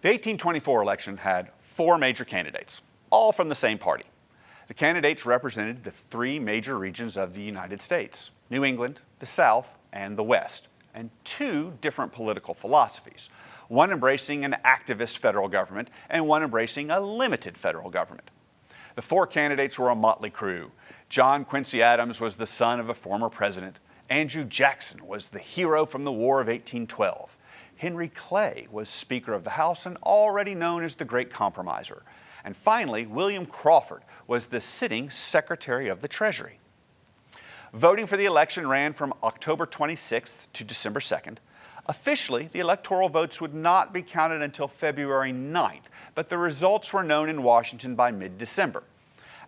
The 1824 election had 4 major candidates, all from the same party. The candidates represented the 3 major regions of the United States: New England, the South, and the West, and 2 different political philosophies, one embracing an activist federal government and one embracing a limited federal government. The 4 candidates were a motley crew. John Quincy Adams was the son of a former president. Andrew Jackson was the hero from the War of 1812. Henry Clay was Speaker of the House and already known as the Great Compromiser. And finally, William Crawford was the sitting Secretary of the Treasury. Voting for the election ran from October 26th to December 2nd. Officially, the electoral votes would not be counted until February 9th, but the results were known in Washington by mid-December.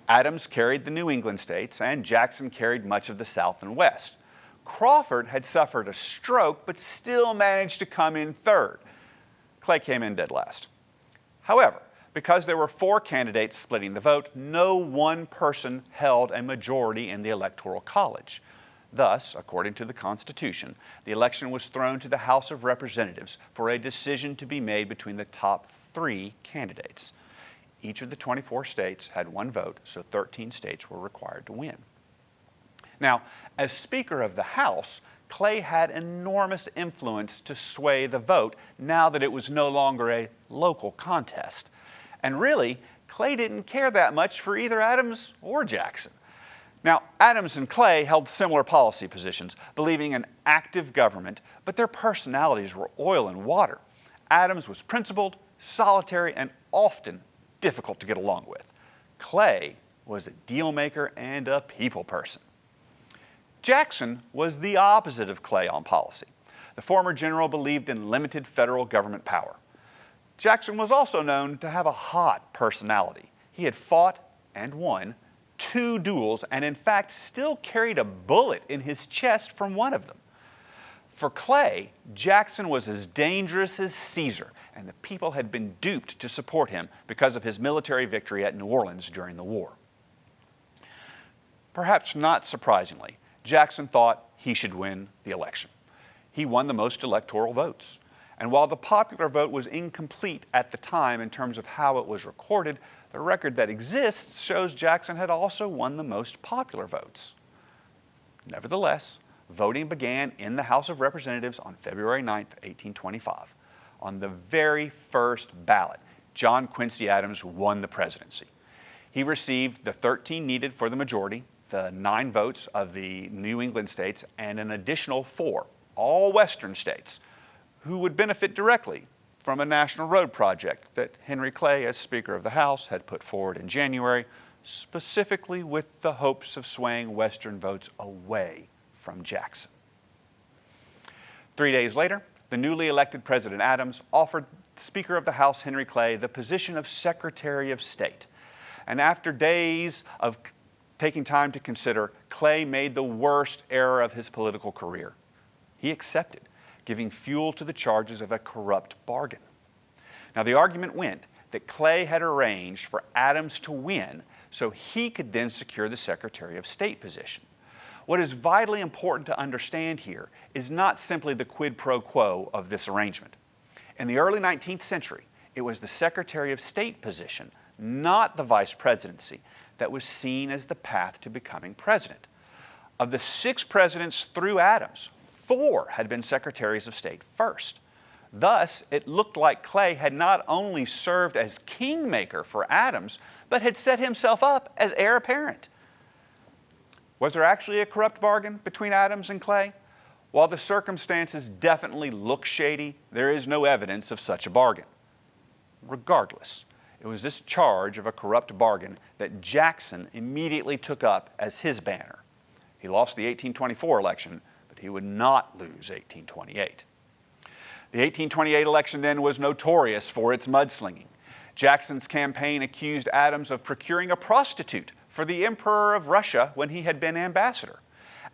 Adams carried the New England states, and Jackson carried much of the South and West. Crawford had suffered a stroke, but still managed to come in third. Clay came in dead last. However, because there were 4 candidates splitting the vote, no one person held a majority in the Electoral College. Thus, according to the Constitution, the election was thrown to the House of Representatives for a decision to be made between the top 3 candidates. Each of the 24 states had 1 vote, so 13 states were required to win. Now, as Speaker of the House, Clay had enormous influence to sway the vote now that it was no longer a local contest. And really, Clay didn't care that much for either Adams or Jackson. Now, Adams and Clay held similar policy positions, believing in active government, but their personalities were oil and water. Adams was principled, solitary, and often difficult to get along with. Clay was a deal maker and a people person. Jackson was the opposite of Clay on policy. The former general believed in limited federal government power. Jackson was also known to have a hot personality. He had fought and won 2 duels and in fact still carried a bullet in his chest from one of them. For Clay, Jackson was as dangerous as Caesar, and the people had been duped to support him because of his military victory at New Orleans during the war. Perhaps not surprisingly, Jackson thought he should win the election. He won the most electoral votes. And while the popular vote was incomplete at the time in terms of how it was recorded, the record that exists shows Jackson had also won the most popular votes. Nevertheless, voting began in the House of Representatives on February 9th, 1825. On the very first ballot, John Quincy Adams won the presidency. He received the 13 needed for the majority, the 9 votes of the New England states, and an additional 4, all Western states, who would benefit directly from a national road project that Henry Clay, as Speaker of the House, had put forward in January, specifically with the hopes of swaying Western votes away from Jackson. 3 days later, the newly elected President Adams offered Speaker of the House Henry Clay the position of Secretary of State. And after days of taking time to consider, Clay made the worst error of his political career. He accepted, giving fuel to the charges of a corrupt bargain. Now, the argument went that Clay had arranged for Adams to win so he could then secure the Secretary of State position. What is vitally important to understand here is not simply the quid pro quo of this arrangement. In the early 19th century, it was the Secretary of State position, not the vice presidency, that was seen as the path to becoming president. Of the 6 presidents through Adams, 4 had been secretaries of state first. Thus, it looked like Clay had not only served as kingmaker for Adams, but had set himself up as heir apparent. Was there actually a corrupt bargain between Adams and Clay? While the circumstances definitely look shady, there is no evidence of such a bargain. Regardless, it was this charge of a corrupt bargain that Jackson immediately took up as his banner. He lost the 1824 election, but he would not lose 1828. The 1828 election then was notorious for its mudslinging. Jackson's campaign accused Adams of procuring a prostitute for the Emperor of Russia when he had been ambassador.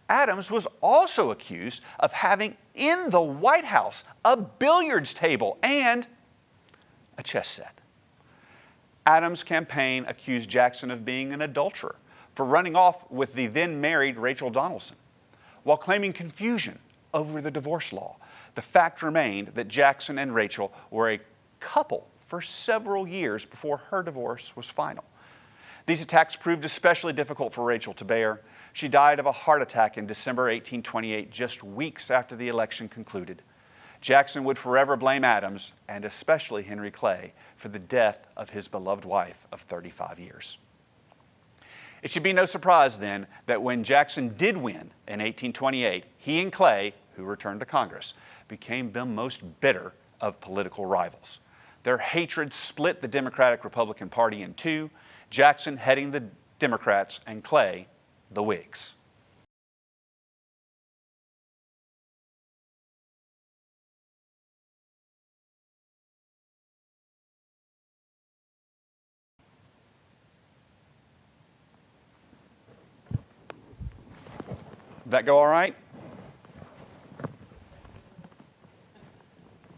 Adams was also accused of having in the White House a billiards table and a chess set. Adams' campaign accused Jackson of being an adulterer for running off with the then married Rachel Donaldson. While claiming confusion over the divorce law, the fact remained that Jackson and Rachel were a couple for several years before her divorce was final. These attacks proved especially difficult for Rachel to bear. She died of a heart attack in December 1828, just weeks after the election concluded. Jackson would forever blame Adams, and especially Henry Clay, for the death of his beloved wife of 35 years. It should be no surprise then that when Jackson did win in 1828, he and Clay, who returned to Congress, became the most bitter of political rivals. Their hatred split the Democratic-Republican Party in two, Jackson heading the Democrats and Clay the Whigs. That go all right?